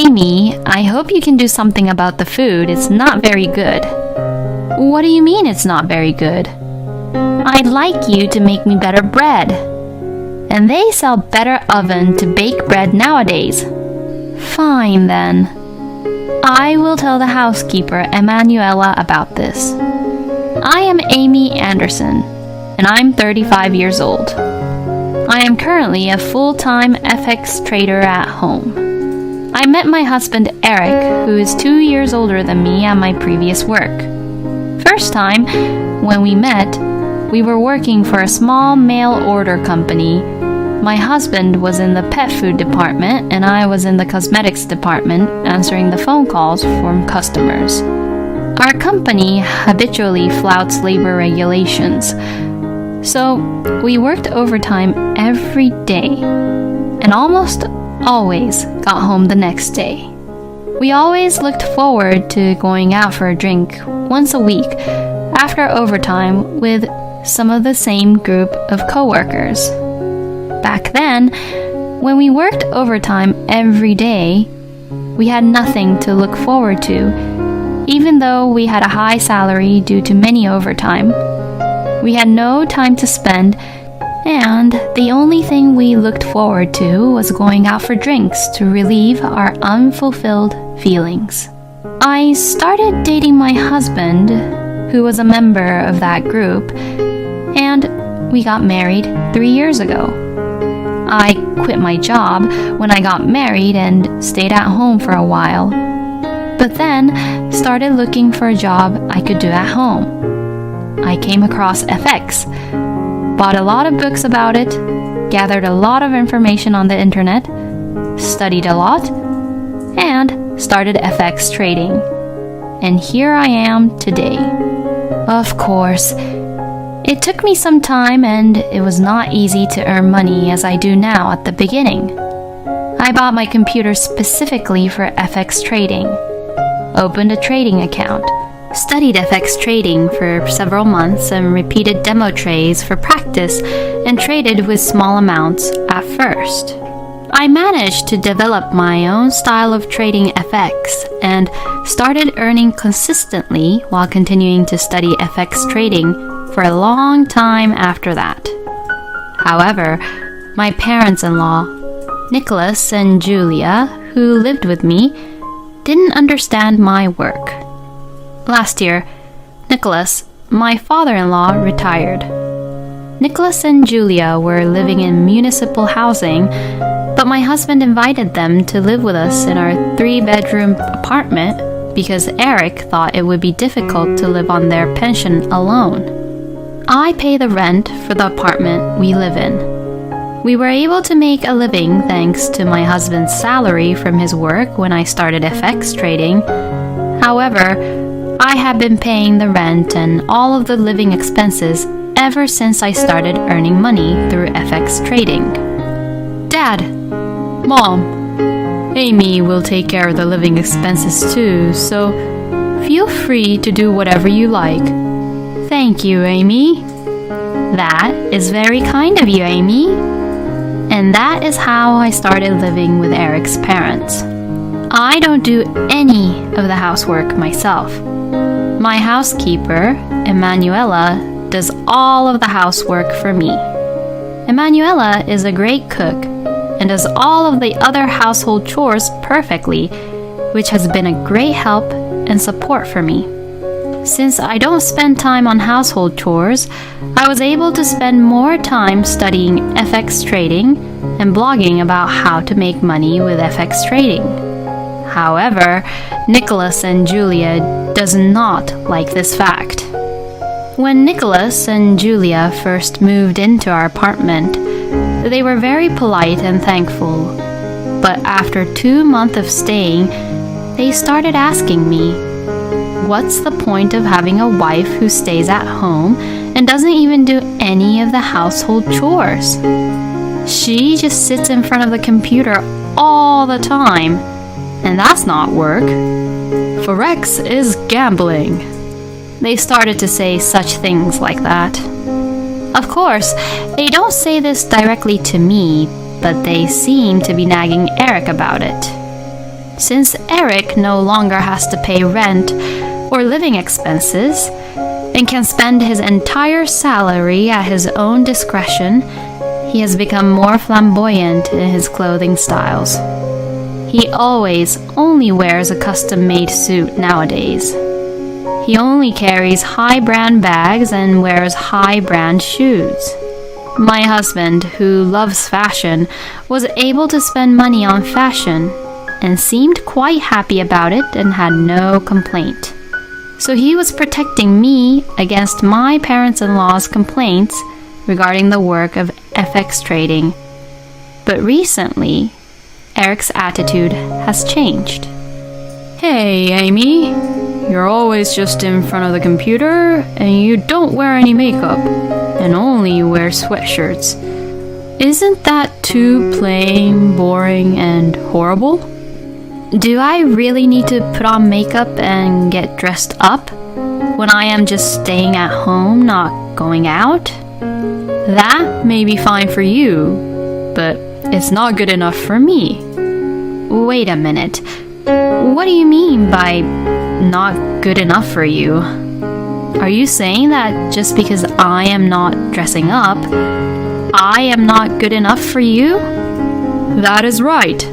Amy, I hope you can do something about the food. It's not very good. What do you mean it's not very good? I'd like you to make me better bread. And they sell better oven to bake bread nowadays. Fine then. I will tell the housekeeper, Emanuela, about this. I am Amy Anderson, and I'm 35 years old. I am currently a full-time FX trader at home. I met my husband Eric, who is 2 years older than me at my previous work. First time, when we met, we were working for a small mail order company. My husband was in the pet food department and I was in the cosmetics department answering the phone calls from customers. Our company habitually flouts labor regulations, so we worked overtime every day and almost always got home the next day. We always looked forward to going out for a drink once a week after overtime with some of the same group of coworkers. Back then, when we worked overtime every day, we had nothing to look forward to. Even though we had a high salary due to many overtime, we had no time to spend, and the only thing we looked forward to was going out for drinks to relieve our unfulfilled feelings. I started dating my husband, who was a member of that group, and we got married 3 years ago. I quit my job when I got married and stayed at home for a while, but then started looking for a job I could do at home. I came across FX, bought a lot of books about it, gathered a lot of information on the internet, studied a lot, and started FX trading. And here I am today. Of course, it took me some time and it was not easy to earn money as I do now at the beginning. I bought my computer specifically for FX trading, opened a trading account, studied FX trading for several months and repeated demo trades for practice and traded with small amounts at first. I managed to develop my own style of trading FX and started earning consistently while continuing to study FX trading for a long time after that. However, my parents-in-law, Nicholas and Julia, who lived with me, didn't understand my work. Last year, Nicholas, my father-in-law, retired. Nicholas and Julia were living in municipal housing, but my husband invited them to live with us in our 3-bedroom apartment because Eric thought it would be difficult to live on their pension alone. I pay the rent for the apartment we live in. We were able to make a living thanks to my husband's salary from his work when I started FX trading. However, I have been paying the rent and all of the living expenses ever since I started earning money through FX trading. Dad, Mom, Amy will take care of the living expenses too, so feel free to do whatever you like. Thank you, Amy. That is very kind of you, Amy. And that is how I started living with Eric's parents. I don't do any of the housework myself. My housekeeper, Emanuela, does all of the housework for me. Emanuela is a great cook and does all of the other household chores perfectly, which has been a great help and support for me. Since I don't spend time on household chores, I was able to spend more time studying FX trading and blogging about how to make money with FX trading. However, Nicholas and Julia does not like this fact. When Nicholas and Julia first moved into our apartment, they were very polite and thankful. But after 2 months of staying, they started asking me, what's the point of having a wife who stays at home and doesn't even do any of the household chores? She just sits in front of the computer all the time, and that's not work. Forex is gambling. They started to say such things like that. Of course, they don't say this directly to me, but they seem to be nagging Eric about it. Since Eric no longer has to pay rent or living expenses and can spend his entire salary at his own discretion, he has become more flamboyant in his clothing styles. He always only wears a custom-made suit nowadays. He only carries high-brand bags and wears high-brand shoes. My husband, who loves fashion, was able to spend money on fashion and seemed quite happy about it and had no complaint. So he was protecting me against my parents-in-law's complaints regarding the work of FX trading. But recently, Eric's attitude has changed. Hey, Amy, you're always just in front of the computer and you don't wear any makeup and only wear sweatshirts. Isn't that too plain, boring, and horrible? Do I really need to put on makeup and get dressed up when I am just staying at home, not going out? That may be fine for you, but it's not good enough for me. Wait a minute. What do you mean by not good enough for you? Are you saying that just because I am not dressing up, I am not good enough for you? That is right.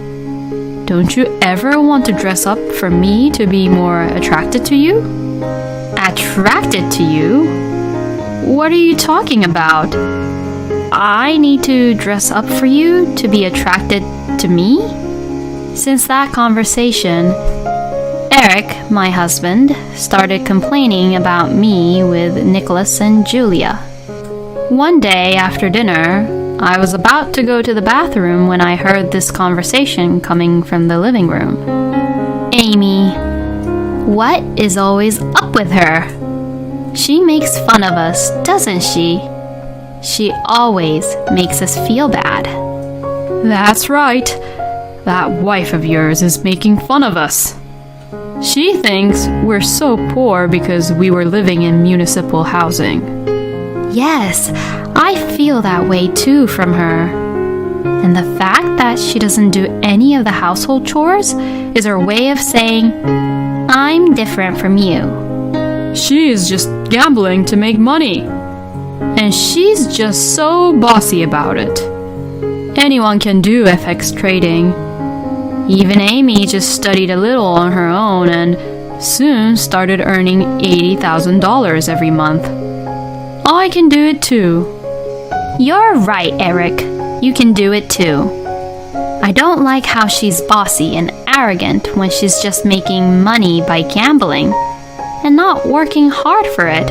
Don't you ever want to dress up for me to be more attracted to you? Attracted to you? What are you talking about? I need to dress up for you to be attracted to me? Since that conversation, Eric, my husband, started complaining about me with Nicholas and Julia. One day after dinner, I was about to go to the bathroom when I heard this conversation coming from the living room. Amy, what is always up with her? She makes fun of us, doesn't she? She always makes us feel bad. That's right. That wife of yours is making fun of us. She thinks we're so poor because we were living in municipal housing. Yes, I feel that way too from her. And the fact that she doesn't do any of the household chores is her way of saying, I'm different from you. She is just gambling to make money. And she's just so bossy about it. Anyone can do FX trading. Even Amy just studied a little on her own and soon started earning $80,000 every month. I can do it too. You're right, Eric. You can do it too. I don't like how she's bossy and arrogant when she's just making money by gambling and not working hard for it.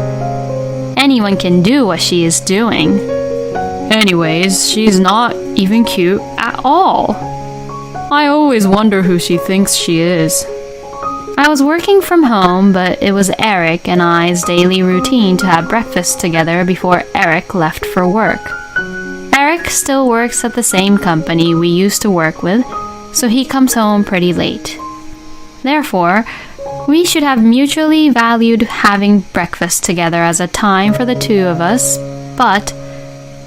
Anyone can do what she is doing. Anyways, she's not even cute at all. I always wonder who she thinks she is. I was working from home, but it was Eric and I's daily routine to have breakfast together before Eric left for work. Eric still works at the same company we used to work with, so he comes home pretty late. Therefore, we should have mutually valued having breakfast together as a time for the two of us, but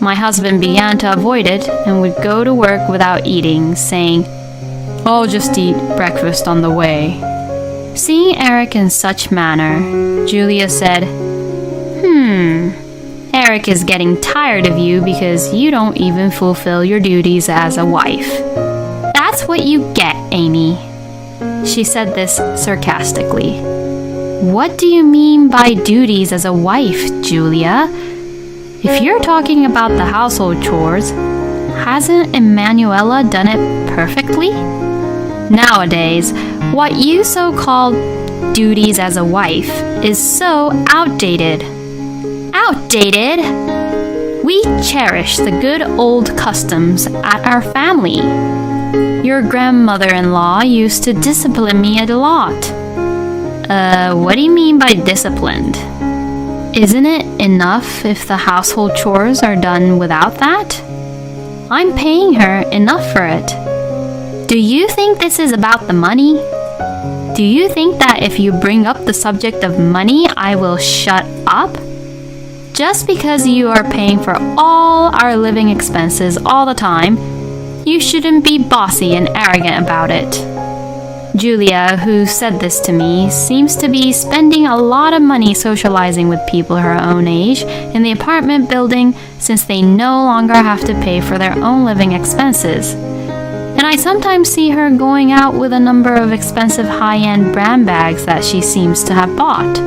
my husband began to avoid it and would go to work without eating, saying, I'll just eat breakfast on the way. Seeing Eric in such manner, Julia said, Eric is getting tired of you because you don't even fulfill your duties as a wife. That's what you get, Amy. She said this sarcastically. What do you mean by duties as a wife, Julia? If you're talking about the household chores, hasn't Emanuela done it perfectly? Nowadays, what you so-called duties as a wife is so outdated. Outdated? We cherish the good old customs at our family. Your grandmother-in-law used to discipline me a lot. What do you mean by disciplined? Isn't it enough if the household chores are done without that? I'm paying her enough for it. Do you think this is about the money? Do you think that if you bring up the subject of money, I will shut up? Just because you are paying for all our living expenses all the time, you shouldn't be bossy and arrogant about it. Julia, who said this to me, seems to be spending a lot of money socializing with people her own age in the apartment building since they no longer have to pay for their own living expenses. And I sometimes see her going out with a number of expensive high-end brand bags that she seems to have bought.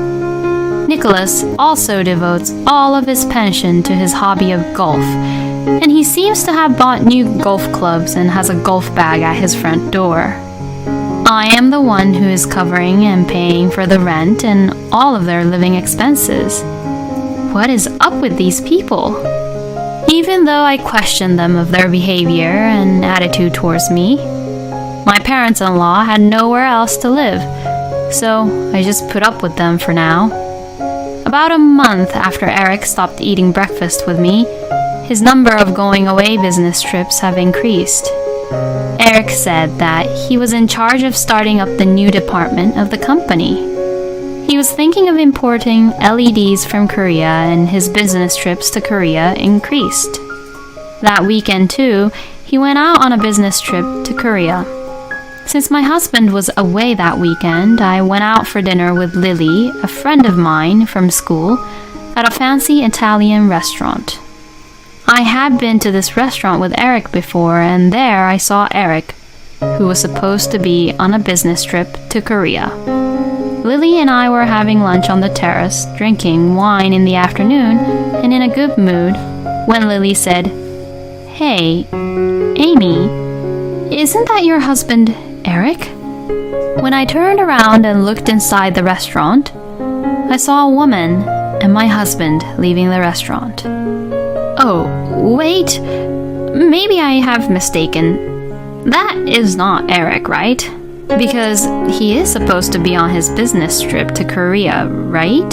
Nicholas also devotes all of his pension to his hobby of golf, and he seems to have bought new golf clubs and has a golf bag at his front door. I am the one who is covering and paying for the rent and all of their living expenses. What is up with these people? Even though I question them of their behavior and attitude towards me, my parents-in-law had nowhere else to live, so I just put up with them for now. About a month after Eric stopped eating breakfast with me, his number of going away business trips have increased. Eric said that he was in charge of starting up the new department of the company. He was thinking of importing LEDs from Korea, and his business trips to Korea increased. That weekend, too, he went out on a business trip to Korea. Since my husband was away that weekend, I went out for dinner with Lily, a friend of mine from school, at a fancy Italian restaurant. I had been to this restaurant with Eric before, and there I saw Eric, who was supposed to be on a business trip to Korea. Lily and I were having lunch on the terrace, drinking wine in the afternoon, and in a good mood, when Lily said, "Hey, Amy, isn't that your husband, Eric?" When I turned around and looked inside the restaurant, I saw a woman and my husband leaving the restaurant. Oh, wait, maybe I have mistaken. That is not Eric, right? Because he is supposed to be on his business trip to Korea, right?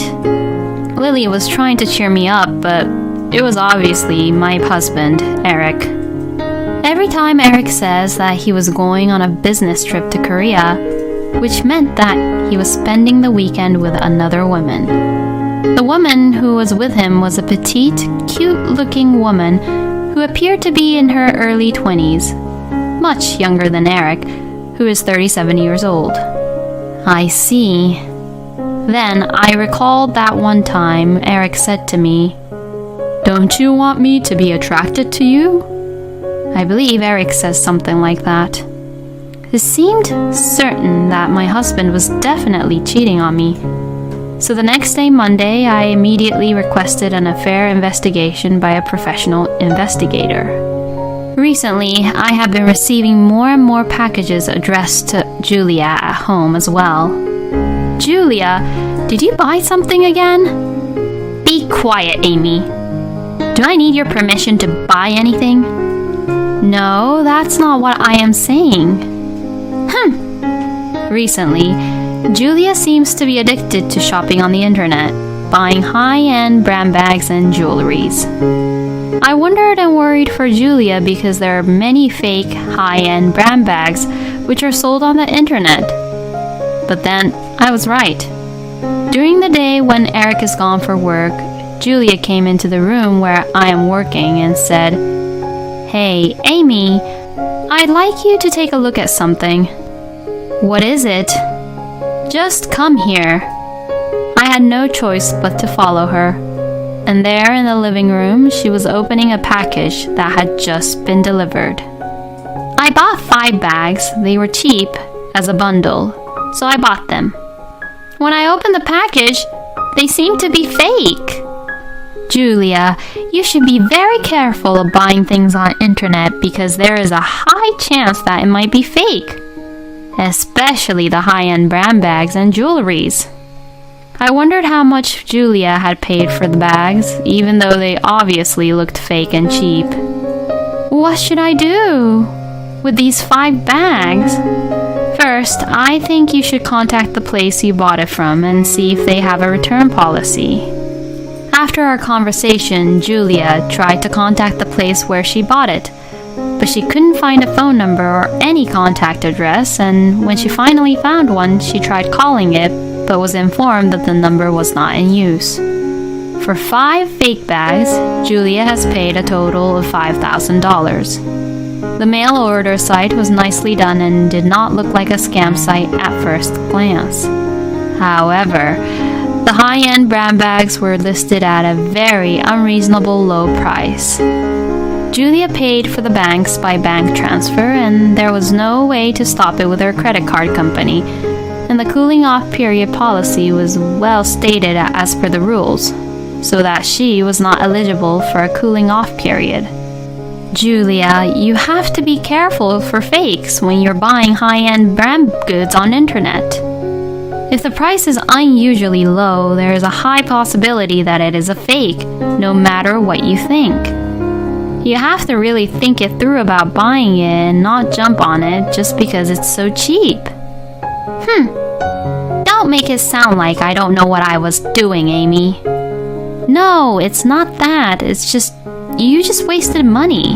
Lily was trying to cheer me up, but it was obviously my husband, Eric. Every time Eric says that he was going on a business trip to Korea, which meant that he was spending the weekend with another woman. The woman who was with him was a petite, cute-looking woman who appeared to be in her early 20s, much younger than Eric, who is 37 years old. I see. Then I recalled that one time Eric said to me, "Don't you want me to be attracted to you?" I believe Eric says something like that. It seemed certain that my husband was definitely cheating on me. So the next day, Monday, I immediately requested an affair investigation by a professional investigator. Recently, I have been receiving more and more packages addressed to Julia at home as well. Julia, did you buy something again? Be quiet, Amy. Do I need your permission to buy anything? No, that's not what I am saying. Recently, Julia seems to be addicted to shopping on the internet, buying high-end brand bags and jewelries. I wondered and worried for Julia because there are many fake high-end brand bags which are sold on the internet. But then, I was right. During the day when Eric is gone for work, Julia came into the room where I am working and said, "Hey, Amy, I'd like you to take a look at something." "What is it?" "Just come here." I had no choice but to follow her. And there in the living room, she was opening a package that had just been delivered. I bought 5 bags. They were cheap as a bundle, so I bought them. When I opened the package, they seemed to be fake. Julia, you should be very careful of buying things on internet because there is a high chance that it might be fake, especially the high-end brand bags and jewelries. I wondered how much Julia had paid for the bags, even though they obviously looked fake and cheap. What should I do with these 5 bags? First, I think you should contact the place you bought it from and see if they have a return policy. After our conversation, Julia tried to contact the place where she bought it, but she couldn't find a phone number or any contact address, and when she finally found one, she tried calling it, but was informed that the number was not in use. For 5 fake bags, Julia has paid a total of $5,000. The mail order site was nicely done and did not look like a scam site at first glance. However, the high-end brand bags were listed at a very unreasonable low price. Julia paid for the bags by bank transfer, and there was no way to stop it with her credit card company, and the cooling off period policy was well stated as per the rules, so that she was not eligible for a cooling off period. Julia, you have to be careful for fakes when you're buying high-end brand goods on internet. If the price is unusually low, there is a high possibility that it is a fake, no matter what you think. You have to really think it through about buying it and not jump on it just because it's so cheap. Don't make it sound like I don't know what I was doing, Amy. No, it's not that. It's just, you just wasted money.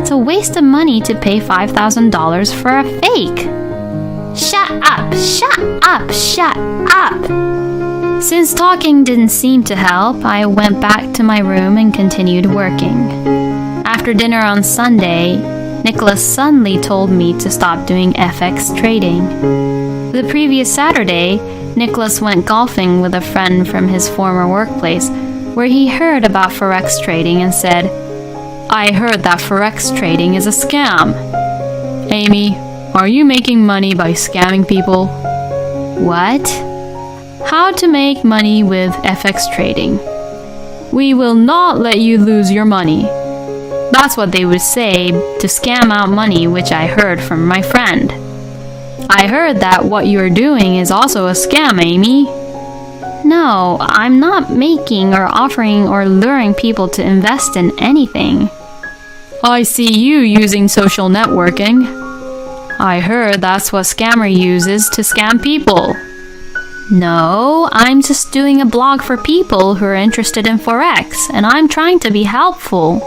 It's a waste of money to pay $5,000 for a fake. Shut up, shut up, shut up. Since talking didn't seem to help, I went back to my room and continued working. After dinner on Sunday, Nicholas suddenly told me to stop doing FX trading. The previous Saturday, Nicholas went golfing with a friend from his former workplace, where he heard about Forex trading and said, "I heard that Forex trading is a scam." Amy, are you making money by scamming people? What? How to make money with FX trading. We will not let you lose your money. That's what they would say to scam out money, which I heard from my friend. I heard that what you're doing is also a scam, Amy. No, I'm not making or offering or luring people to invest in anything. I see you using social networking. I heard that's what scammer uses to scam people. No, I'm just doing a blog for people who are interested in Forex, and I'm trying to be helpful.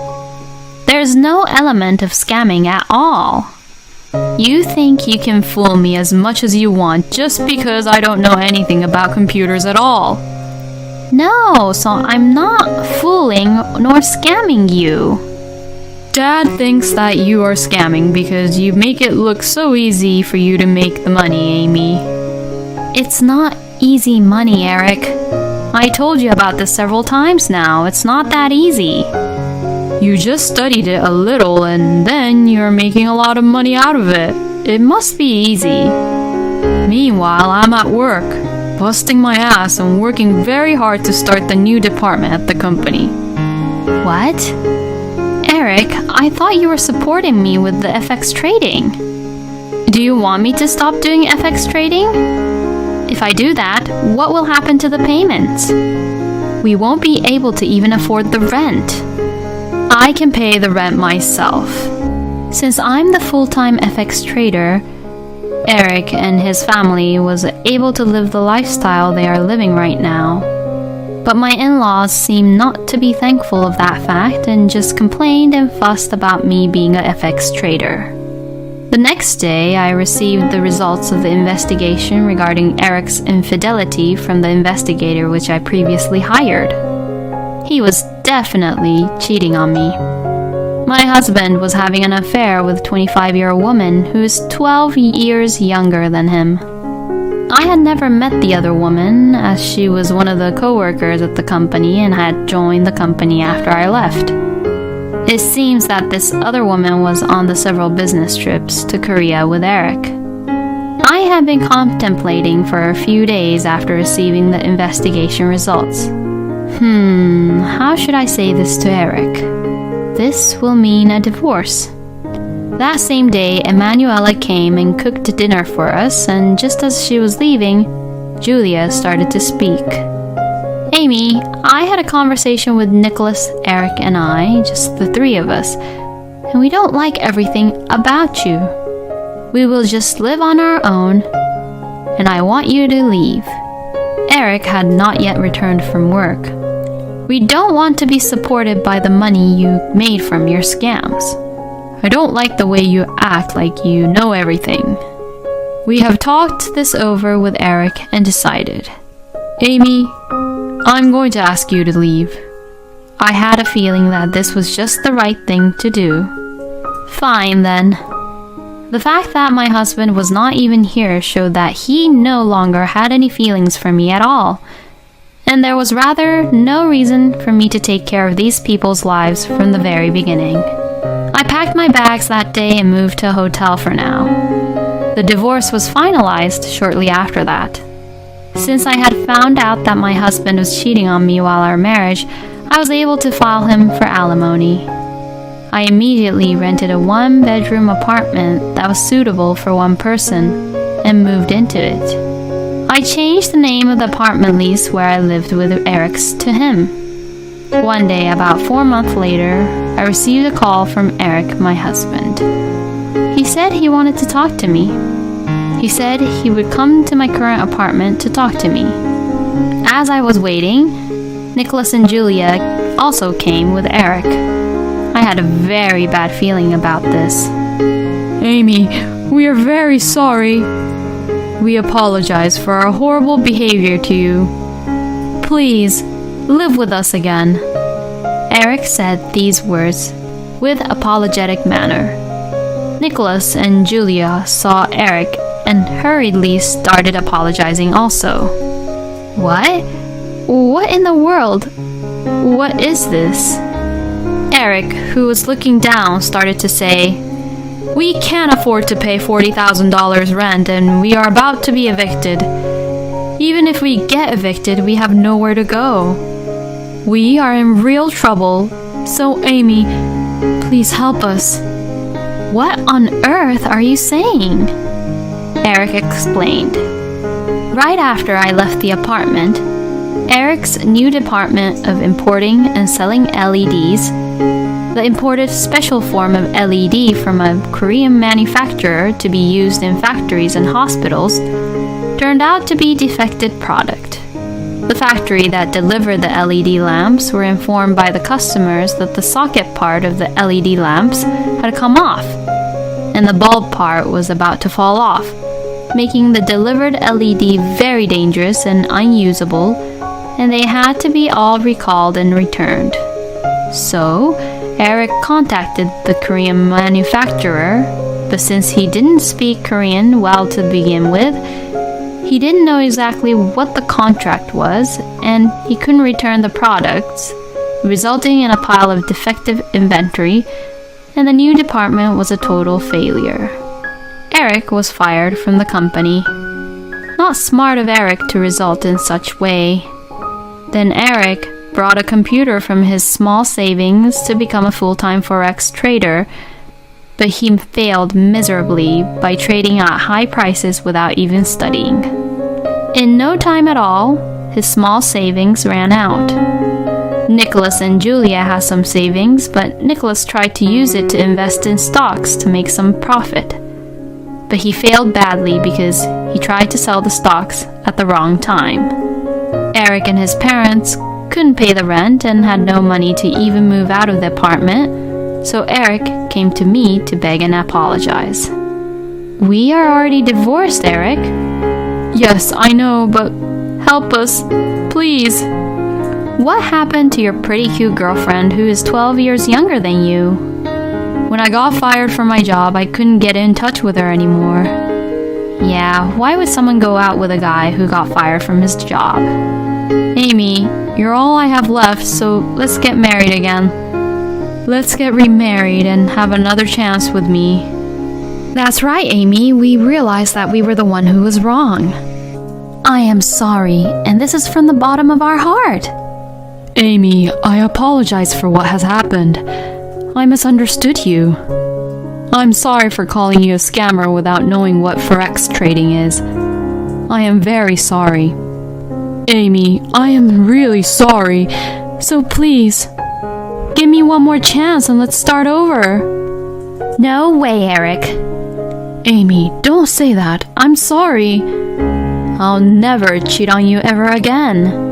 There's no element of scamming at all. You think you can fool me as much as you want just because I don't know anything about computers at all. No, so I'm not fooling nor scamming you. Dad thinks that you are scamming because you make it look so easy for you to make the money, Amy. It's not easy money, Eric. I told you about this several times now. It's not that easy. You just studied it a little and then you're making a lot of money out of it. It must be easy. Meanwhile, I'm at work, busting my ass and working very hard to start the new department at the company. What? Eric, I thought you were supporting me with the FX trading. Do you want me to stop doing FX trading? If I do that, what will happen to the payments? We won't be able to even afford the rent. I can pay the rent myself. Since I'm the full-time FX trader, Eric and his family was able to live the lifestyle they are living right now. But my in-laws seemed not to be thankful of that fact and just complained and fussed about me being a FX trader. The next day, I received the results of the investigation regarding Eric's infidelity from the investigator which I previously hired. He was definitely cheating on me. My husband was having an affair with a 25-year-old woman who is 12 years younger than him. I had never met the other woman, as she was one of the co-workers at the company and had joined the company after I left. It seems that this other woman was on the several business trips to Korea with Eric. I had been contemplating for a few days after receiving the investigation results. How should I say this to Eric? This will mean a divorce. That same day, Emanuela came and cooked dinner for us, and just as she was leaving, Julia started to speak. Amy, I had a conversation with Nicholas, Eric, and I, just the three of us, and we don't like everything about you. We will just live on our own, and I want you to leave. Eric had not yet returned from work. We don't want to be supported by the money you made from your scams. I don't like the way you act like you know everything. We have talked this over with Eric and decided. Amy, I'm going to ask you to leave. I had a feeling that this was just the right thing to do. Fine then. The fact that my husband was not even here showed that he no longer had any feelings for me at all, and there was rather no reason for me to take care of these people's lives from the very beginning. I packed my bags that day and moved to a hotel for now. The divorce was finalized shortly after that. Since I had found out that my husband was cheating on me while our marriage, I was able to file him for alimony. I immediately rented a one-bedroom apartment that was suitable for one person and moved into it. I changed the name of the apartment lease where I lived with Eric's to him. One day, about 4 months later, I received a call from Eric, my husband. He said he wanted to talk to me. He said he would come to my current apartment to talk to me. As I was waiting, Nicholas and Julia also came with Eric. I had a very bad feeling about this. Amy, we are very sorry. We apologize for our horrible behavior to you. Please, live with us again. Eric said these words with apologetic manner. Nicholas and Julia saw Eric and hurriedly started apologizing also. What? What in the world? What is this? Eric, who was looking down, started to say, "We can't afford to pay $40,000 rent and we are about to be evicted. Even if we get evicted, we have nowhere to go. We are in real trouble, so Amy, please help us." What on earth are you saying? Eric explained. Right after I left the apartment, Eric's new department of importing and selling LEDs, the imported special form of LED from a Korean manufacturer to be used in factories and hospitals, turned out to be defective product. The factory that delivered the LED lamps were informed by the customers that the socket part of the LED lamps had come off, and the bulb part was about to fall off, making the delivered LED very dangerous and unusable, and they had to be all recalled and returned. So, Eric contacted the Korean manufacturer, but since he didn't speak Korean well to begin with, he didn't know exactly what the contract was, and he couldn't return the products, resulting in a pile of defective inventory, and the new department was a total failure. Eric was fired from the company. Not smart of Eric to result in such way. Then Eric brought a computer from his small savings to become a full-time Forex trader, but he failed miserably by trading at high prices without even studying. In no time at all, his small savings ran out. Nicholas and Julia had some savings, but Nicholas tried to use it to invest in stocks to make some profit. But he failed badly because he tried to sell the stocks at the wrong time. Eric and his parents couldn't pay the rent and had no money to even move out of the apartment, so Eric came to me to beg and apologize. We are already divorced, Eric. Yes, I know, but help us, please. What happened to your pretty cute girlfriend who is 12 years younger than you? When I got fired from my job, I couldn't get in touch with her anymore. Yeah, why would someone go out with a guy who got fired from his job? Amy, you're all I have left, so let's get married again. Let's get remarried and have another chance with me. That's right, Amy. We realized that we were the one who was wrong. I am sorry, and this is from the bottom of our heart. Amy, I apologize for what has happened. I misunderstood you. I'm sorry for calling you a scammer without knowing what Forex trading is. I am very sorry. Amy, I am really sorry. So please, give me one more chance and let's start over. No way, Eric. Amy, don't say that. I'm sorry. I'll never cheat on you ever again.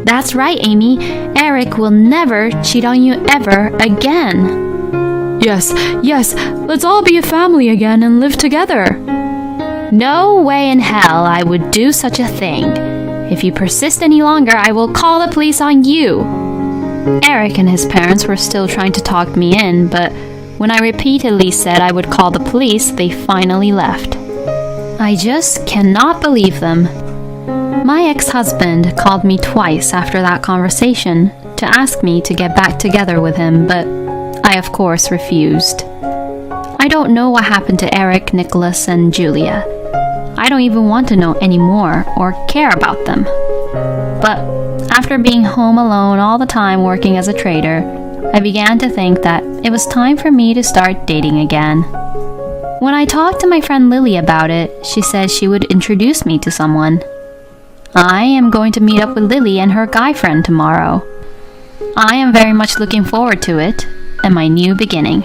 That's right, Amy. Eric will never cheat on you ever again. Yes, let's all be a family again and live together. No way in hell I would do such a thing. If you persist any longer, I will call the police on you. Eric and his parents were still trying to talk me in, but When I repeatedly said I would call the police, they finally left. I just cannot believe them. My ex-husband called me twice after that conversation to ask me to get back together with him, but I of course refused. I don't know what happened to Eric, Nicholas, and Julia. I don't even want to know anymore or care about them. But after being home alone all the time working as a trader, I began to think that it was time for me to start dating again. When I talked to my friend Lily about it, she said she would introduce me to someone. I am going to meet up with Lily and her guy friend tomorrow. I am very much looking forward to it and my new beginning.